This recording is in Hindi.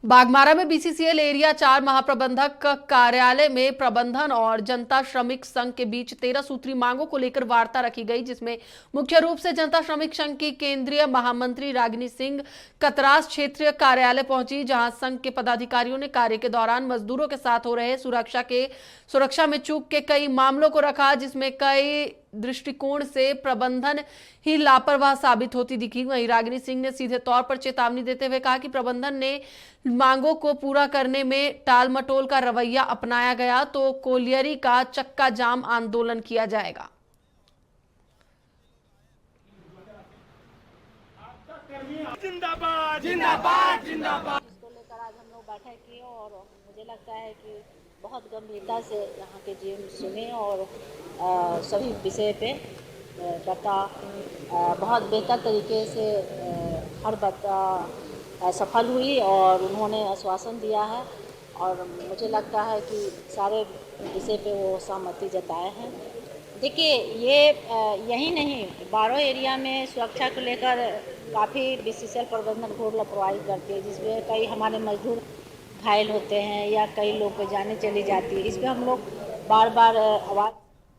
बागमारा में बीसीसीएल एरिया 4 महाप्रबंधक कार्यालय में प्रबंधन और जनता श्रमिक संघ के बीच 13 सूत्री मांगों को लेकर वार्ता रखी गई, जिसमें मुख्य रूप से जनता श्रमिक संघ की केंद्रीय महामंत्री रागिनी सिंह कतरास क्षेत्रीय कार्यालय पहुंची, जहां संघ के पदाधिकारियों ने कार्य के दौरान मजदूरों के साथ हो रहे सुरक्षा में चूक के कई मामलों को रखा, जिसमें कई दृष्टिकोण से प्रबंधन ही लापरवाह साबित होती दिखी। वहीं रागिनी सिंह ने सीधे तौर पर चेतावनी देते हुए कहा कि प्रबंधन ने मांगों को पूरा करने में टाल मटोल का रवैया अपनाया गया तो कोलियरी का चक्का जाम आंदोलन किया जाएगा। जिंदाबाद जिंदाबाद जिंदाबाद। इसको लेकर आज हम लोग बैठक किए और मुझे लगता है कि बहुत गंभीरता से यहाँ के जीएम सुने और सभी विषय पे बता बहुत बेहतर तरीके से हर बात सफल हुई और उन्होंने आश्वासन दिया है और मुझे लगता है कि सारे विषय पे वो सहमति जताए हैं। देखिए, ये यही नहीं, 12 एरिया में सुरक्षा को लेकर काफ़ी बीसीसीएल प्रबंधन घोर लापरवाही करती है, जिसमें कई हमारे मजदूर घायल होते हैं या कई लोग को जाने चली जाती है। इस पर हम लोग बार बार आवाज़